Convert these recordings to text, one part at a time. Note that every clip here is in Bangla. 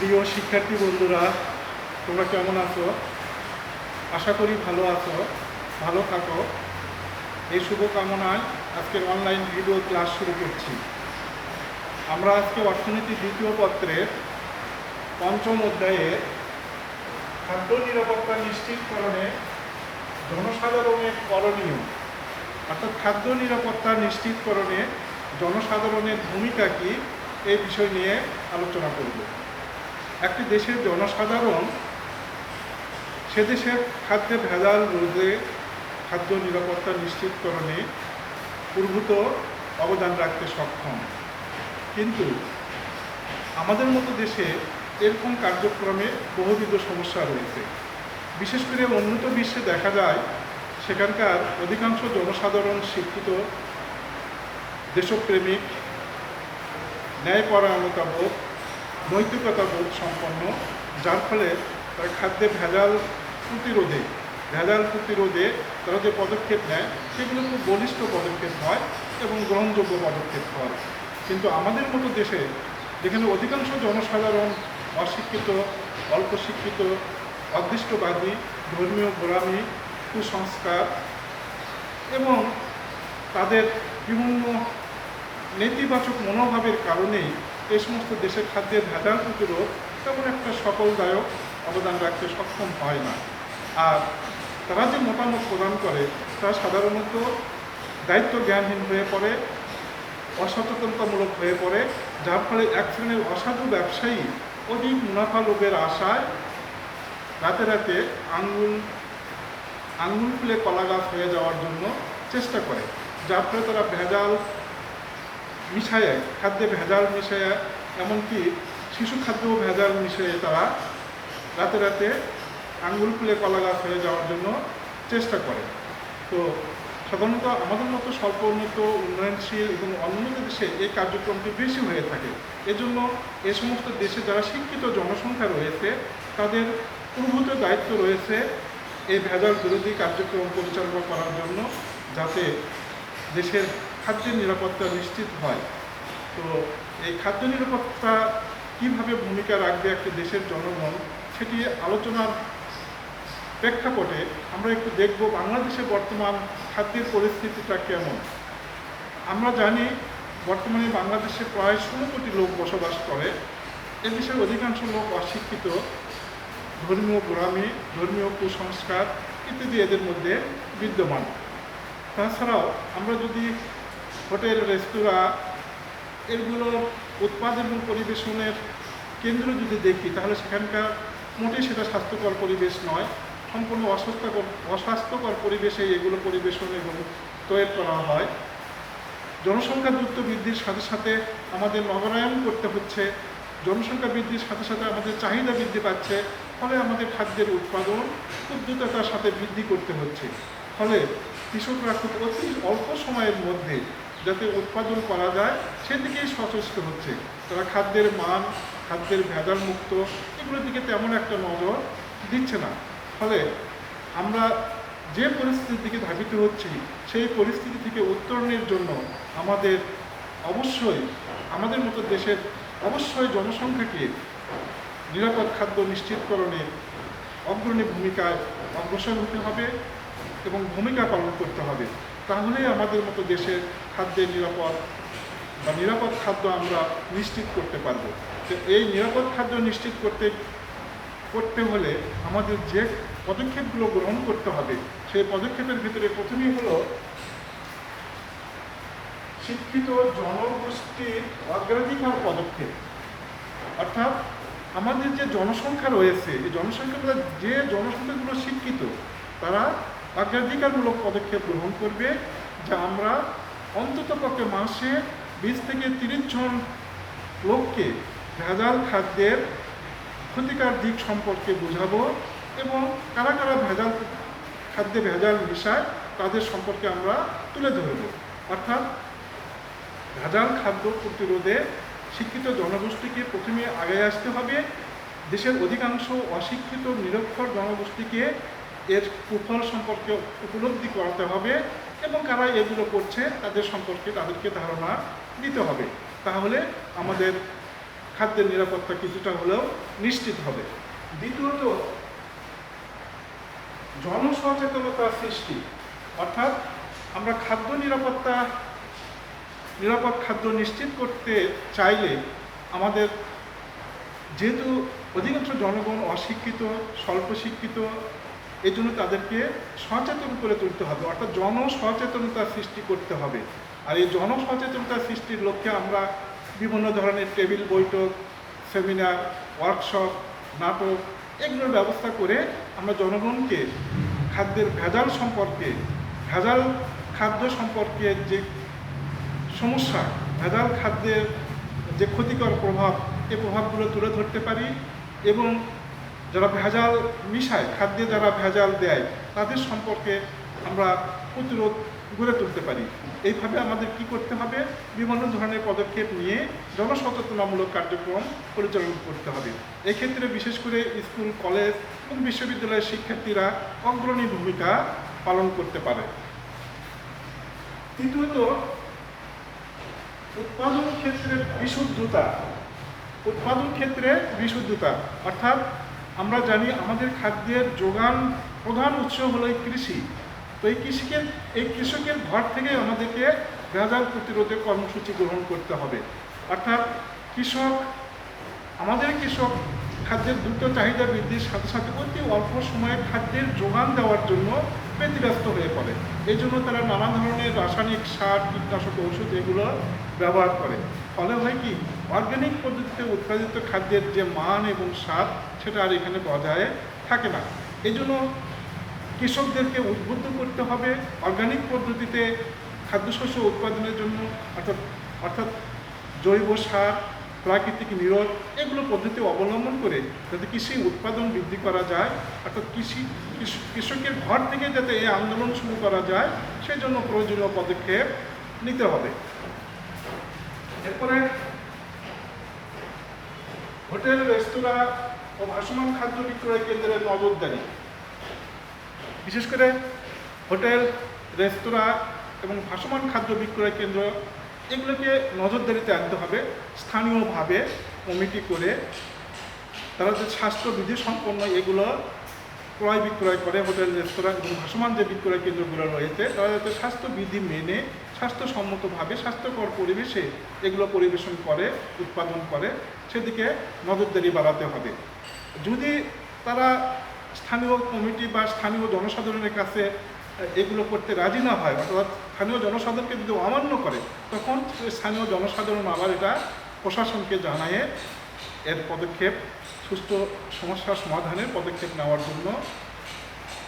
প্রিয় শিক্ষার্থী বন্ধুরা, তোমরা কেমন আছো? আশা করি ভালো আছো, ভালো থাকো। এই শুভকামনায় আজকের অনলাইন ভিডিও ক্লাস শুরু করছি। আমরা আজকে অর্থনীতি দ্বিতীয় পত্রের পঞ্চম অধ্যায়ে খাদ্য নিরাপত্তা নিশ্চিতকরণে জনসাধারণের করণীয়, অর্থাৎ খাদ্য নিরাপত্তা নিশ্চিতকরণে জনসাধারণের ভূমিকা কী, এই বিষয় নিয়ে আলোচনা করব। একটি দেশের জনসাধারণ সে দেশের খাদ্যে ভেজাল রোধে, খাদ্য নিরাপত্তা নিশ্চিতকরণে প্রভূত অবদান রাখতে সক্ষম। কিন্তু আমাদের মতো দেশে এরকম কার্যক্রমে বহুবিধ সমস্যা রয়েছে। বিশেষ করে উন্নত বিশ্বে দেখা যায় সেখানকার অধিকাংশ জনসাধারণ শিক্ষিত, দেশপ্রেমিক, ন্যায়পরায়ণতা বোধ, নৈতিকতা বোধ সম্পন্ন, যার ফলে তারা খাদ্যে ভেজাল প্রতিরোধে তারা যে পদক্ষেপ নেয় সেগুলো খুব বলিষ্ঠ পদক্ষেপ হয় এবং গ্রহণযোগ্য পদক্ষেপ হয়। কিন্তু আমাদের মতো দেশে যেখানে অধিকাংশ জনসাধারণ অশিক্ষিত, অল্প শিক্ষিত, অদৃষ্টবাদী, ধর্মীয় গোড়ামি, কুসংস্কার এবং তাদের বিভিন্ন নেতিবাচক মনোভাবের কারণেই এই সমস্ত দেশের খাদ্যের ভেজাল প্রতিরোধ তেমন একটা সফলদায়ক অবদান রাখতে সক্ষম হয় না। আর তারা যে মতামত প্রদান করে তা সাধারণত দায়িত্ব জ্ঞানহীন হয়ে পড়ে, অসচেতনতামূলক হয়ে পড়ে, যার ফলে এক শ্রেণীর অসাধু ব্যবসায়ী অধিক মুনাফা লোভের আশায় রাতে রাতে আঙুল ফুলে কলা গাছ হয়ে যাওয়ার জন্য চেষ্টা করে, যার ফলে তারা ভেজাল মিশায়, খাদ্যে ভেজাল মিশায়, এমনকি শিশু খাদ্যও ভেজাল মিশিয়ে তারা রাতে রাতে আঙুল ফুলে কলা গাছ হয়ে যাওয়ার জন্য চেষ্টা করে। তো সাধারণত আমাদের মতো স্বল্প উন্নত, উন্নয়নশীল এবং অন্যান্য দেশে এই কার্যক্রমটি বেশি হয়ে থাকে। এজন্য এ সমস্ত দেশে যারা শিক্ষিত জনসংখ্যা রয়েছে তাদের প্রভূত দায়িত্ব রয়েছে এই ভেজাল বিরোধী কার্যক্রম পরিচালনা করার জন্য, যাতে দেশের খাদ্যের নিরাপত্তা নিশ্চিত হয়। তো এই খাদ্য নিরাপত্তা কীভাবে ভূমিকা রাখবে একটি দেশের জনগণ, সেটি আলোচনার প্রেক্ষাপটে আমরা একটু দেখব বাংলাদেশে বর্তমান খাদ্যের পরিস্থিতিটা কেমন। আমরা জানি বর্তমানে বাংলাদেশে প্রায় 16 কোটি লোক বসবাস করে। এ দেশের অধিকাংশ লোক অশিক্ষিত, ধর্মীয় গোড়ামি, ধর্মীয় কুসংস্কার ইত্যাদি এদের মধ্যে বিদ্যমান। তাছাড়াও আমরা যদি হোটেল, রেস্তোরাঁ এগুলোর উৎপাদ এবং পরিবেশনের কেন্দ্র যদি দেখি, তাহলে সেখানকার মোটেই সেটা স্বাস্থ্যকর পরিবেশ নয়। সম্পূর্ণ অস্বাস্থ্যকর পরিবেশে এগুলো পরিবেশন এবং তৈরি করা হয়। জনসংখ্যা দ্রুত বৃদ্ধির সাথে সাথে আমাদের নগরায়ন করতে হচ্ছে, জনসংখ্যা বৃদ্ধির সাথে সাথে আমাদের চাহিদা বৃদ্ধি পাচ্ছে, ফলে আমাদের খাদ্যের উৎপাদন খুব দ্রুততার সাথে বৃদ্ধি করতে হচ্ছে। ফলে কৃষকরা খুব অতি অল্প সময়ের মধ্যে যাতে উৎপাদন করা যায় সেদিকেই সচেষ্ট হচ্ছে। তারা খাদ্যের মান, খাদ্যের ভেজাল মুক্ত এগুলোর দিকে তেমন একটা নজর দিচ্ছে না। ফলে আমরা যে পরিস্থিতির দিকে ধাবিত হচ্ছি সেই পরিস্থিতি থেকে উত্তরণের জন্য আমাদের মতো দেশের অবশ্যই জনসংখ্যাকে নিরাপদ খাদ্য নিশ্চিতকরণে অগ্রণী ভূমিকায় অগ্রসর হতে হবে এবং ভূমিকা পালন করতে হবে। তাহলেই আমাদের মতো দেশের খাদ্যের নিরাপদ খাদ্য আমরা নিশ্চিত করতে পারব। তো এই নিরাপদ খাদ্য নিশ্চিত করতে হলে আমাদের যে পদক্ষেপগুলো গ্রহণ করতে হবে সেই পদক্ষেপের ভিতরে প্রথমেই হলো শিক্ষিত জনগোষ্ঠীর অগ্রাধিকার পদক্ষেপ। অর্থাৎ আমাদের যে জনসংখ্যা রয়েছে, এই জনসংখ্যাগুলো শিক্ষিত, তারা অগ্রাধিকারমূলক পদক্ষেপ গ্রহণ করবে, যা আমরা অন্ততপক্ষে মাসে 20 থেকে 30 জন লোককে ভেজাল খাদ্যের ক্ষতিকর দিক সম্পর্কে বোঝাবো এবং কারা কারা খাদ্যে ভেজাল মিশায় তাদের সম্পর্কে আমরা তুলে ধরব। অর্থাৎ ভেজাল খাদ্য প্রতিরোধে শিক্ষিত জনগোষ্ঠীকে প্রথমে আগে আসতে হবে। দেশের অধিকাংশ অশিক্ষিত নিরক্ষর জনগোষ্ঠীকে এর কুফল সম্পর্কে উপলব্ধি করাতে হবে এবং কারা এগুলো করছে তাদের সম্পর্কে তাদেরকে ধারণা দিতে হবে। তাহলে আমাদের খাদ্যের নিরাপত্তা কিছুটা হলেও নিশ্চিত হবে। দ্বিতীয়ত, জনসচেতনতা সৃষ্টি, অর্থাৎ আমরা নিরাপদ খাদ্য নিশ্চিত করতে চাইলে আমাদের, যেহেতু অধিকাংশ জনগণ অশিক্ষিত, স্বল্প শিক্ষিত, এই জন্য তাদেরকে সচেতন করে তুলতে হবে, অর্থাৎ জনসচেতনতা সৃষ্টি করতে হবে। আর এই জনসচেতনতা সৃষ্টির লক্ষ্যে আমরা বিভিন্ন ধরনের টেবিল বৈঠক, সেমিনার, ওয়ার্কশপ, নাটক এগুলোর ব্যবস্থা করে আমরা জনগণকে খাদ্যের ভেজাল খাদ্য সম্পর্কে যে সমস্যা, ভেজাল খাদ্যের যে ক্ষতিকর প্রভাব, এই প্রভাবগুলো তুলে ধরতে পারি এবং যারা ভেজাল মিশায়, খাদ্যে যারা ভেজাল দেয় তাদের সম্পর্কে আমরা প্রতিরোধ গড়ে তুলতে পারি। এইভাবে আমাদের কি করতে হবে, বিভিন্ন ধরনের পদক্ষেপ নিয়ে জনসচেতনামূলক কার্যক্রম পরিচালনা করতে হবে। এক্ষেত্রে বিশেষ করে স্কুল, কলেজ এবং বিশ্ববিদ্যালয়ের শিক্ষার্থীরা অগ্রণী ভূমিকা পালন করতে পারে। তৃতীয়ত, উৎপাদন ক্ষেত্রে বিশুদ্ধতা, অর্থাৎ আমরা জানি আমাদের খাদ্যের যোগান প্রধান উৎস হলো কৃষি। তো এই কৃষকের ঘর থেকে আমাদেরকে ভেজাল প্রতিরোধে কর্মসূচি গ্রহণ করতে হবে। অর্থাৎ আমাদের কৃষক খাদ্যের দ্রুত চাহিদা বৃদ্ধির সাথে সাথে অতি অল্প সময়ে খাদ্যের যোগান দেওয়ার জন্য ব্যতিব্যস্ত হয়ে পড়ে। এই জন্য তারা নানা ধরনের রাসায়নিক সার, কীটনাশক, ওষুধ এগুলো ব্যবহার করে। ফলে হয় কি, অর্গানিক পদ্ধতিতে উৎপাদিত খাদ্যের যে মান এবং স্বাদ সেটা আর এখানে বজায় থাকে না। এই জন্য কৃষকদেরকে উদ্বুদ্ধ করতে হবে অর্গানিক পদ্ধতিতে খাদ্যশস্য উৎপাদনের জন্য, অর্থাৎ জৈব সার, প্রাকৃতিক নিরোধ এগুলো পদ্ধতি অবলম্বন করে যাতে কৃষি উৎপাদন বৃদ্ধি করা যায়, অর্থাৎ কৃষকের ঘর থেকে যাতে এই আন্দোলন শুরু করা যায়, সেই জন্য প্রয়োজনীয় পদক্ষেপ নিতে হবে। এরপরে হোটেল, রেস্তোরাঁ ও ভাসমান খাদ্য বিক্রয় কেন্দ্রের নজরদারি। বিশেষ করে হোটেল, রেস্তোরাঁ এবং ভাসমান খাদ্য বিক্রয় কেন্দ্র এগুলোকে নজরদারিতে আনতে হবে। স্থানীয়ভাবে কমিটি করে তারা যে স্বাস্থ্যবিধি সম্পন্ন এগুলো ক্রয় বিক্রয় করে, হোটেল, রেস্তোরাঁ এবং ভাসমান যে বিক্রয় কেন্দ্রগুলো রয়েছে তারা যাতে স্বাস্থ্যবিধি মেনে স্বাস্থ্যসম্মতভাবে স্বাস্থ্যকর পরিবেশে এগুলো পরিবেশন করে, উৎপাদন করে, সেদিকে নজরদারি বাড়াতে হবে। যদি তারা স্থানীয় কমিটি বা স্থানীয় জনসাধারণের কাছে এগুলো করতে রাজি না হয়, অর্থাৎ স্থানীয় জনসাধারণকে যদি অমান্য করে, তখন স্থানীয় জনসাধারণ আবার এটা প্রশাসনকে জানায়ে এর পদক্ষেপ, সুস্থ সমস্যার সমাধানের পদক্ষেপ নেওয়ার জন্য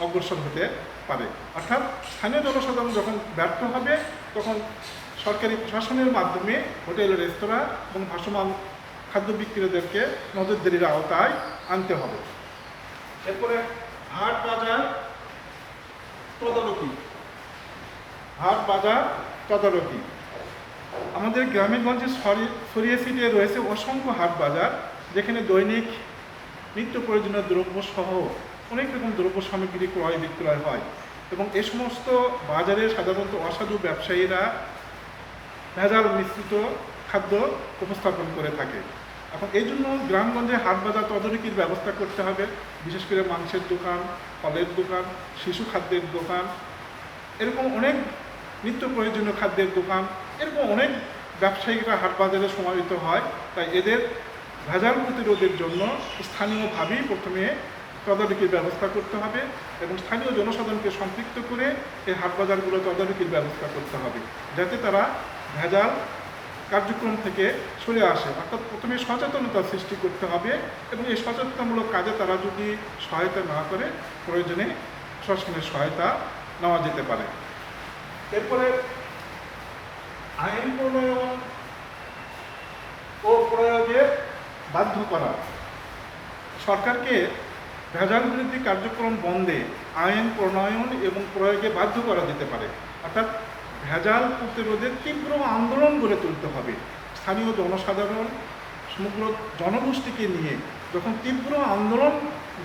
অগ্রসর হতে পারে। অর্থাৎ স্থানীয় জনসাধারণ যখন ব্যর্থ হবে, তখন সরকারি প্রশাসনের মাধ্যমে হোটেল, রেস্তোরাঁ এবং ভাসমান খাদ্য বিক্রেতাদেরকে নজরদারির আওতায় আনতে হবে। এরপরে হাট বাজার তদারকি। আমাদের গ্রামেগঞ্জে ছড়িয়ে ছিটিয়ে রয়েছে অসংখ্য হাট বাজার, যেখানে দৈনিক নিত্য প্রয়োজনীয় দ্রব্য সহ অনেক রকম দ্রব্য সামগ্রী ক্রয় বিক্রয় হয় এবং এ সমস্ত বাজারে সাধারণত অসাধু ব্যবসায়ীরা ভেজাল মিশ্রিত খাদ্য উপস্থাপন করে থাকে। এখন এই জন্য গ্রামগঞ্জে হাট বাজার তদারকির ব্যবস্থা করতে হবে। বিশেষ করে মাংসের দোকান, ফলের দোকান, শিশু খাদ্যের দোকান, এরকম অনেক নিত্য প্রয়োজনীয় খাদ্যের দোকান, এরকম অনেক ব্যবসায়িকরা হাট বাজারে সমাবেত হয়। তাই এদের ভেজাল প্রতিরোধের জন্য স্থানীয়ভাবেই প্রথমে তদারকির ব্যবস্থা করতে হবে এবং স্থানীয় জনসাধারণকে সম্পৃক্ত করে এই হাট বাজারগুলো তদারকির ব্যবস্থা করতে হবে, যাতে তারা ভেজাল কার্যক্রম থেকে সরে আসে। অর্থাৎ প্রথমে সচেতনতা সৃষ্টি করতে হবে এবং এই সচেতনতামূলক কাজে তারা যদি সহায়তা না করে, প্রয়োজনে প্রশাসনের সহায়তা নেওয়া যেতে পারে। এরপরে আইন প্রণয়ন ও প্রয়োগে বাধ্য করা। সরকারকে ভেজাল বিরোধী কার্যক্রম বন্ধে আইন প্রণয়ন এবং প্রয়োগে বাধ্য করা যেতে পারে। অর্থাৎ ভেজাল প্রতিরোধে তীব্র আন্দোলন গড়ে তুলতে হবে। স্থানীয় জনসাধারণ, সমগ্র জনগোষ্ঠীকে নিয়ে যখন তীব্র আন্দোলন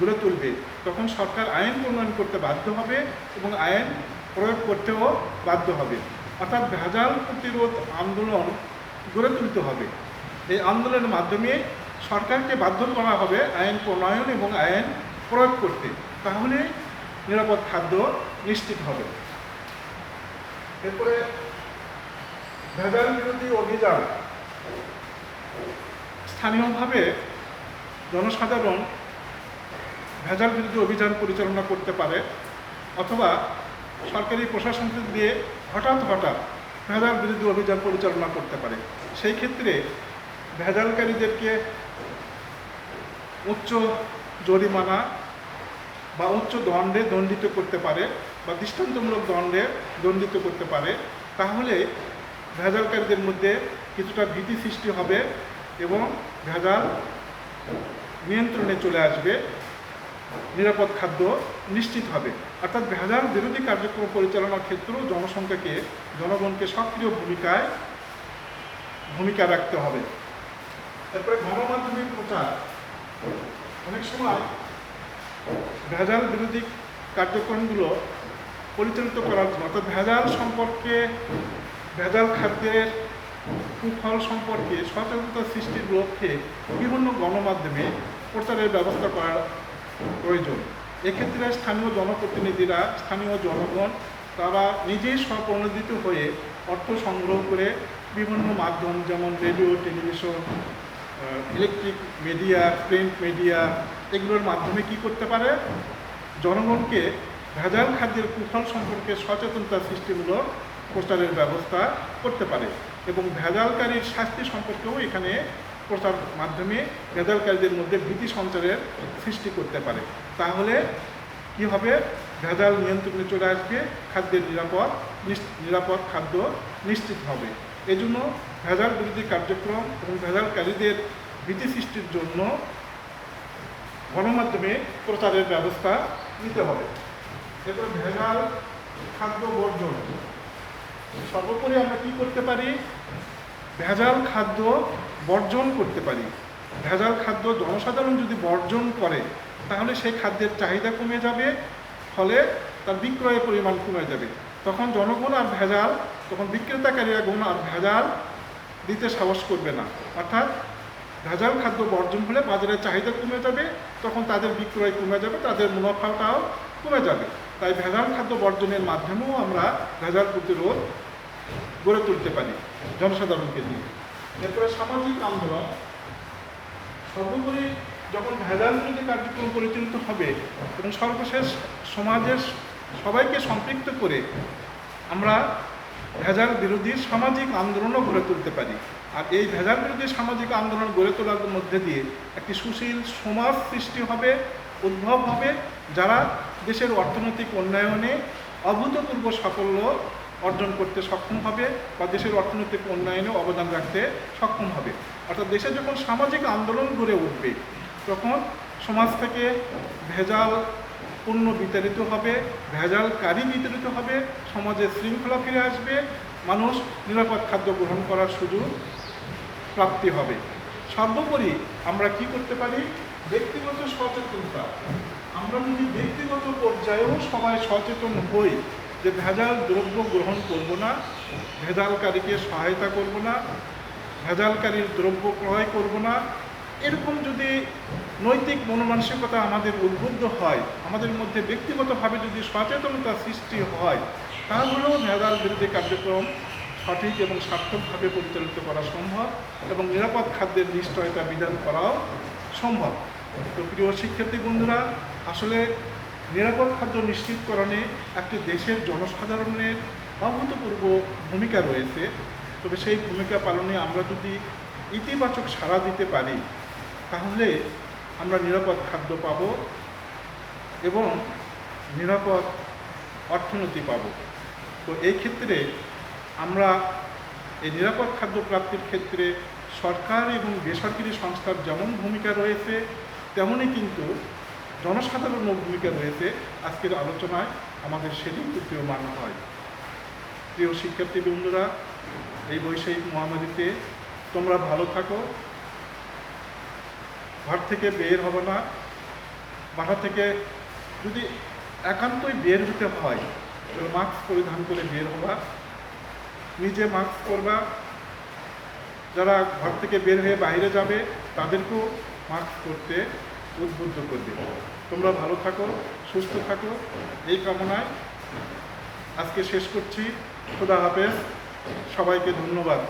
গড়ে তুলবে, তখন সরকার আইন প্রণয়ন করতে বাধ্য হবে এবং আইন প্রয়োগ করতেও বাধ্য হবে। অর্থাৎ ভেজাল প্রতিরোধ আন্দোলন গড়ে তুলতে হবে। এই আন্দোলনের মাধ্যমে সরকারকে বাধ্য করা হবে আইন প্রণয়ন এবং আইন প্রয়োগ করতে, তাহলে নিরাপদ খাদ্য নিশ্চিত হবে। এরপরে ভেজাল বিরোধী অভিযান। স্থানীয়ভাবে জনসাধারণ ভেজাল বিরোধী অভিযান পরিচালনা করতে পারে, অথবা সরকারি প্রশাসনকে দিয়ে হঠাৎ ভেজাল বিরোধী অভিযান পরিচালনা করতে পারে। সেই ক্ষেত্রে ভেজালকারীদেরকে উচ্চ জরিমানা বা উচ্চ দণ্ডে দণ্ডিত করতে পারে বা দৃষ্টান্তমূলক দণ্ডে দণ্ডিত করতে পারে। তাহলে ভেজালকারীদের মধ্যে কিছুটা ভীতি সৃষ্টি হবে এবং ভেজাল নিয়ন্ত্রণে চলে আসবে, নিরাপদ খাদ্য নিশ্চিত হবে। অর্থাৎ ভেজাল বিরোধী কার্যক্রম পরিচালনার ক্ষেত্রেও জনগণকে সক্রিয় ভূমিকা রাখতে হবে। তারপরে গণমাধ্যমের প্রচার। অনেক সময় ভেজাল বিরোধী কার্যক্রমগুলো পরিচালিত করার জন্য, অর্থাৎ ভেজাল খাদ্যের কুফল সম্পর্কে সচেতনতা সৃষ্টির লক্ষ্যে বিভিন্ন গণমাধ্যমে প্রচারের ব্যবস্থা করার প্রয়োজন। এক্ষেত্রে স্থানীয় জনপ্রতিনিধিরা, স্থানীয় জনগণ তারা নিজেই স্বপ্রণোদিত হয়ে অর্থ সংগ্রহ করে বিভিন্ন মাধ্যম যেমন radio, television, electric media, print media এগুলোর মাধ্যমে কি করতে পারে, জনগণকে ভেজাল খাদ্যের কুফল সম্পর্কে সচেতনতা সৃষ্টিমূলক প্রচারের ব্যবস্থা করতে পারে এবং ভেজালকারীর শাস্তি সম্পর্কেও এখানে প্রচার মাধ্যমে ভেজালকারীদের মধ্যে ভীতি সঞ্চারের সৃষ্টি করতে পারে। তাহলে কি হবে, ভেজাল নিয়ন্ত্রণে চলে আসবে, খাদ্যের নিরাপদ খাদ্য নিশ্চিত হবে। এজন্য ভেজাল বিরোধী কার্যক্রম এবং ভেজালকারীদের ভীতি সৃষ্টির জন্য গণমাধ্যমে প্রচারের ব্যবস্থা নিতে হবে। এরপর ভেজাল খাদ্য বর্জন। সর্বোপরি আমরা কি করতে পারি, ভেজাল খাদ্য বর্জন করতে পারি। ভেজাল খাদ্য জনসাধারণ যদি বর্জন করে তাহলে সেই খাদ্যের চাহিদা কমে যাবে, ফলে তার বিক্রয়ের পরিমাণ কমে যাবে। তখন বিক্রেতাকারীরা আর ভেজাল দিতে সাহস করবে না। অর্থাৎ ভেজাল খাদ্য বর্জন হলে বাজারের চাহিদা কমে যাবে, তখন তাদের বিক্রয় কমে যাবে, তাদের মুনাফাটাও কমে যাবে। তাই ভেজাল খাদ্য বর্জনের মাধ্যমেও আমরা ভেজাল প্রতিরোধ গড়ে তুলতে পারি জনসাধারণকে দিয়ে। এরপরে সামাজিক আন্দোলন। সর্বোপরি যখন ভেজাল বিরোধী কার্যক্রম পরিচালিত হবে এবং সর্বশেষ সমাজের সবাইকে সম্পৃক্ত করে আমরা ভেজাল বিরোধী সামাজিক আন্দোলনও গড়ে তুলতে পারি। আর এই ভেজাল বিরোধী সামাজিক আন্দোলন গড়ে তোলার মধ্যে দিয়ে একটি সুশীল সমাজ সৃষ্টি হবে, উদ্ভব হবে, যারা দেশের অর্থনৈতিক উন্নয়নে অভূতপূর্ব সাফল্য অর্জন করতে সক্ষম হবে বা দেশের অর্থনৈতিক উন্নয়নে অবদান রাখতে সক্ষম হবে। অর্থাৎ দেশে যখন সামাজিক আন্দোলন গড়ে উঠবে তখন সমাজ থেকে ভেজাল পণ্য বিতাড়িত হবে, ভেজালকারী বিতাড়িত হবে, সমাজে শৃঙ্খলা ফিরে আসবে, মানুষ নিরাপদ খাদ্য গ্রহণ করার সুযোগ প্রাপ্তি হবে। সর্বোপরি আমরা কি করতে পারি, ব্যক্তিগত সচেতনতা। আমরা যদি ব্যক্তিগত পর্যায়েও সবাই সচেতন হই যে ভেজাল দ্রব্য গ্রহণ করব না, ভেজালকারীকে সহায়তা করব না, ভেজালকারীর দ্রব্য ক্রয় করব না, এরকম যদি নৈতিক মনোমানসিকতা আমাদের উদ্বুদ্ধ হয়, আমাদের মধ্যে ব্যক্তিগতভাবে যদি সচেতনতা সৃষ্টি হয়, তাহলেও ভেজাল বিরোধী কার্যক্রম সঠিক এবং সার্থকভাবে পরিচালিত করা সম্ভব এবং নিরাপদ খাদ্যের নিশ্চয়তা বিধান করাও সম্ভব। তো প্রিয় শিক্ষার্থী বন্ধুরা, আসলে নিরাপদ খাদ্য নিশ্চিতকরণে একটি দেশের জনসাধারণের অভূতপূর্ব ভূমিকা রয়েছে। তবে সেই ভূমিকা পালনে আমরা যদি ইতিবাচক সাড়া দিতে পারি তাহলে আমরা নিরাপদ খাদ্য পাব এবং নিরাপদ অর্থনীতি পাব। তো এই ক্ষেত্রে আমরা এই নিরাপদ খাদ্য প্রাপ্তির ক্ষেত্রে সরকার এবং বেসরকারি সংস্থার যেমন ভূমিকা রয়েছে তেমনই কিন্তু জনসাধারণের ভূমিকা রয়েছে। আজকের আলোচনায় আমাদের সেটি প্রতীয়মান হয়। প্রিয় শিক্ষার্থী বন্ধুরা, এই বৈষয়িক মহামারীতে তোমরা ভালো থাকো, ঘর থেকে বের হবে না, বাসা থেকে যদি একান্তই বের হতে হয় তাহলে মাস্ক পরিধান করে বের হবা, নিজে মাস্ক পরবা, যারা ঘর থেকে বের হয়ে বাইরে যাবে তাদেরকেও মাস্ক পরতে উদ্বুদ্ধ করবে। তোমরা ভালো থাকো, সুস্থ থাকো, এই কামনায় আজকে শেষ করছি। খোদা হাফেজ, সবাইকে ধন্যবাদ।